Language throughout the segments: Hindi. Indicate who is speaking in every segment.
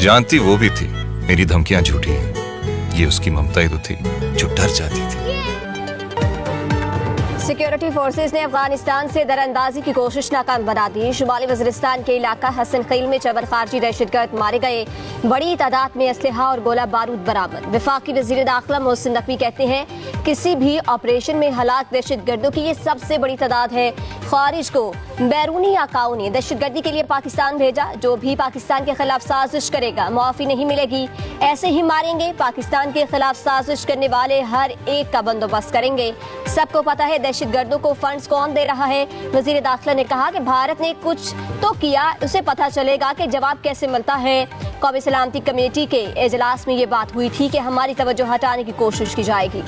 Speaker 1: जानती वो भी थी मेरी धमकियां झूठी हैं। ये उसकी ममता ही तो थी जो डर जाती थी।
Speaker 2: सिक्योरिटी फोर्सेस ने अफगानिस्तान से दरअंदाजी की कोशिश नाकाम बना दी। शुमाली वज़ीरिस्तान के इलाका हसन खील में चबर खारजी दहशतगर्द मारे गए। बड़ी तादाद में असलहा और गोला बारूद बरामद। वफाकी वज़ीर दाखिला मोहसिन नकवी कहते हैं किसी भी ऑपरेशन में हलाक दहशतगर्दों की ये सबसे बड़ी तादाद है। खारिज को बैरूनी आकाओं ने दहशतगर्दी के लिए पाकिस्तान भेजा। जो भी पाकिस्तान के खिलाफ साजिश करेगा मुआफ़ी नहीं मिलेगी, ऐसे ही मारेंगे। पाकिस्तान के खिलाफ साजिश करने वाले हर एक का बंदोबस्त करेंगे। सबको पता है दहशतगर्दों को फंड्स कौन दे रहा है। वज़ीर दाखिला ने कहा कि भारत ने कुछ तो किया, उसे पता चलेगा कि जवाब कैसे मिलता है। कौमी सलामती कमेटी के इजलास में ये बात हुई थी कि हमारी तवज्जो हटाने की कोशिश की जाएगी।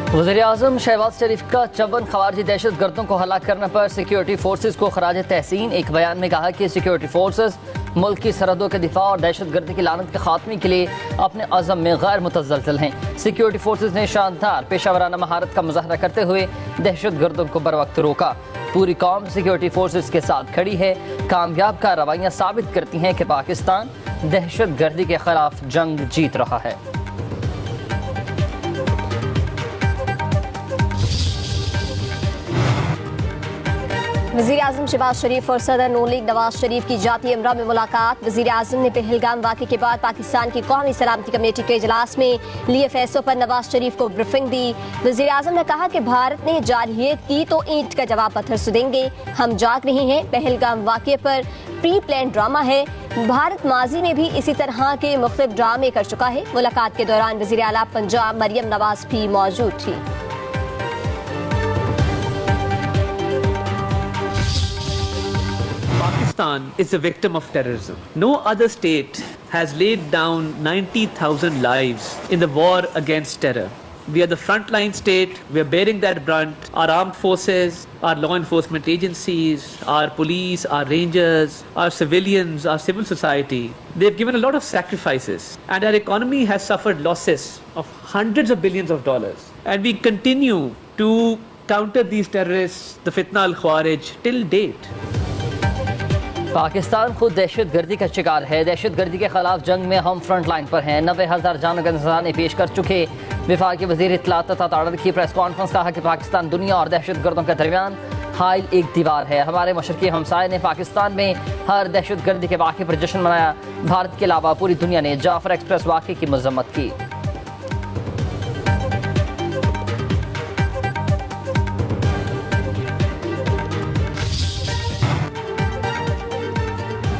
Speaker 3: वज़ीर-ए-आज़म शहबाज शरीफ का 54 ख़वारिजी दहशत गर्दों को हलाक करने पर सिक्योरिटी फोर्सेस को खराज तहसीन। एक बयान में कहा कि सिक्योरिटी फोर्सेस मुल्क की सरहदों के दिफा और दहशत गर्दी की लानत के खात्मे के लिए अपने अज़म में गैर मुतज़लज़ल हैं। सिक्योरिटी फोर्सेस ने शानदार पेशावराना महारत का मुज़ाहरा करते हुए दहशत गर्दों को बर वक्त रोका। पूरी कौम सिक्योरिटी फोर्सेस के साथ खड़ी है। कामयाब कार्रवाइयाँ साबित करती हैं कि पाकिस्तान दहशत गर्दी के खिलाफ जंग जीत रहा है।
Speaker 2: वज़ीर-ए-आज़म शहबाज शरीफ और सदर नून लीग नवाज शरीफ की जाती अमरा में मुलाकात। वज़ीर-ए-आज़म ने पहलगाम वाक़े के बाद पाकिस्तान की कौमी सलामती कमेटी के इजलास में लिए फैसलों पर नवाज शरीफ को ब्रीफिंग दी। वज़ीर-ए-आज़म ने कहा कि भारत ने जारहियत की तो ईंट का जवाब पत्थर से देंगे। हम जाग रहे हैं। पहलगाम वाक़े पर प्री प्लान ड्रामा है। भारत माजी में भी इसी तरह के मुख्तलिफ ड्रामे कर चुका है। मुलाकात के दौरान वज़ीर आला पंजाब मरियम नवाज भी मौजूद थी।
Speaker 4: Pakistan is a victim of terrorism. No other state has laid down 90,000 lives in the war against terror. We are the frontline state. We are bearing that brunt. Our armed forces, our law enforcement agencies, our police, our rangers, our civilians, our civil society, they've given a lot of sacrifices. And our economy has suffered losses of hundreds of billions of dollars. And we continue to counter these terrorists, the fitna al-Khawarij, till date.
Speaker 3: Pakistan खुद दहशत गर्दी का शिकार है। दहशत गर्दी के खिलाफ जंग में हम फ्रंट लाइन पर हैं। 90,000 जानों का नजराने पेश कर चुके वफाकी वज़ीर इत्तलात तथा ताड़र की प्रेस कॉन्फ्रेंस कहा कि पाकिस्तान दुनिया और दहशत गर्दों के दरमियान हाइल एक दीवार है। हमारे मशरकी हमसाये ने पाकिस्तान में हर दहशत गर्दी के वाक़े पर जश्न मनाया। भारत के अलावा पूरी दुनिया ने जाफर एक्सप्रेस वाक़े की मजम्मत की।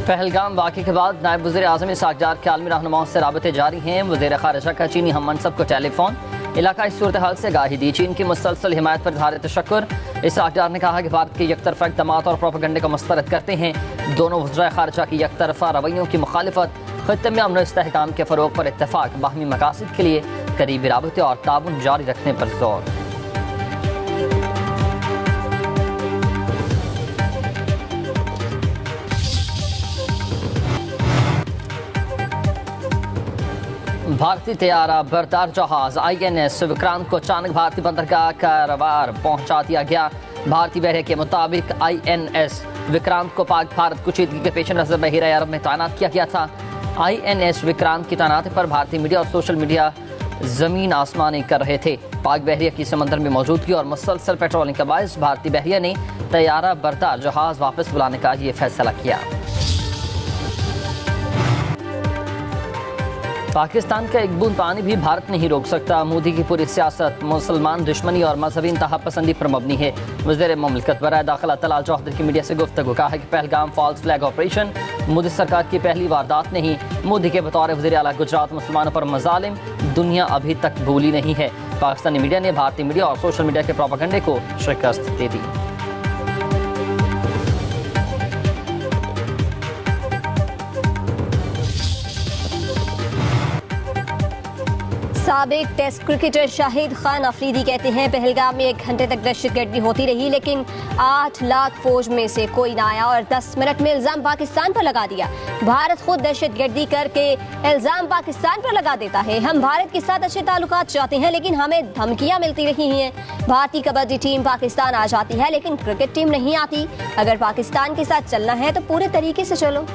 Speaker 3: पहलगाम वाक़े के बाद नायब वज़ीर-ए-आज़म इसहाक़ डार के आलमी रहनुमाओं से राबते जारी हैं। वज़ीर ख़ारिजा का चीनी हम मनसब को टेलीफोन इलाकाई सूरत हाल से आगाही दी। चीन की मुसलसल हिमायत पर इज़हार तशक्कुर। इसहाक़ डार ने कहा कि भारत के यकतरफ़ा इक़दामात और प्रोपेगेंडे को मुस्तरद करते हैं। दोनों वज़ीर ख़ारिजा की यकतरफ़ा रवैयों की मुखालिफत, ख़ित्ते में अमन इस्तेहकाम के फ़रोग़ पर इत्तफ़ाक़, बाहमी मकासद के लिए करीबी राबते और ताउन जारी रखने पर जोर। भारतीय तैयारा बरदार जहाज INS विक्रांत को अचानक भारतीय बंदरगाह कारवार पहुंचा दिया गया। भारतीय बहरे के मुताबिक INS विक्रांत को पाक भारत कुशीदगी के पेश नज़र बहरीन अरब में तैनात किया गया था। INS विक्रांत की तैनाती पर भारतीय मीडिया और सोशल मीडिया ज़मीन आसमानी कर रहे थे। पाक बहरिया की समंदर में मौजूदगी और मुसलसल पेट्रोलिंग के बायस भारतीय बहरिया ने तैयारा बरदार जहाज वापस बुलाने का ये फैसला किया। पाकिस्तान का एक बूंद पानी भी भारत नहीं रोक सकता। मोदी की पूरी सियासत मुसलमान दुश्मनी और मजहबी इंतहा पसंदी पर मबनी है। वज़ीर मुमलिकत बराए दाखिला तलाल चौधरी की मीडिया से गुफ्तगू कहा है कि Pahalgam false flag operation Modi सरकार की पहली वारदात नहीं। मोदी के बतौर वज़ीर आला गुजरात मुसलमानों पर मजालिम दुनिया अभी तक भूली नहीं है। पाकिस्तानी मीडिया ने भारतीय मीडिया और सोशल मीडिया के प्रोपेगेंडे को शिकस्त दे दी।
Speaker 2: साबिक टेस्ट क्रिकेटर शाहिद खान अफरीदी कहते हैं पहलगाम में 1 घंटे तक दहशतगर्दी होती रही लेकिन 8 लाख फौज में से कोई ना आया और 10 मिनट में इल्जाम पाकिस्तान पर लगा दिया। भारत खुद दहशतगर्दी करके इल्जाम पाकिस्तान पर लगा देता है। हम भारत के साथ अच्छे ताल्लुकात चाहते हैं लेकिन हमें धमकियां मिलती रही हैं। भारतीय कबड्डी टीम पाकिस्तान आ जाती है लेकिन क्रिकेट टीम नहीं आती। अगर पाकिस्तान के साथ चलना है तो पूरे तरीके से चलो।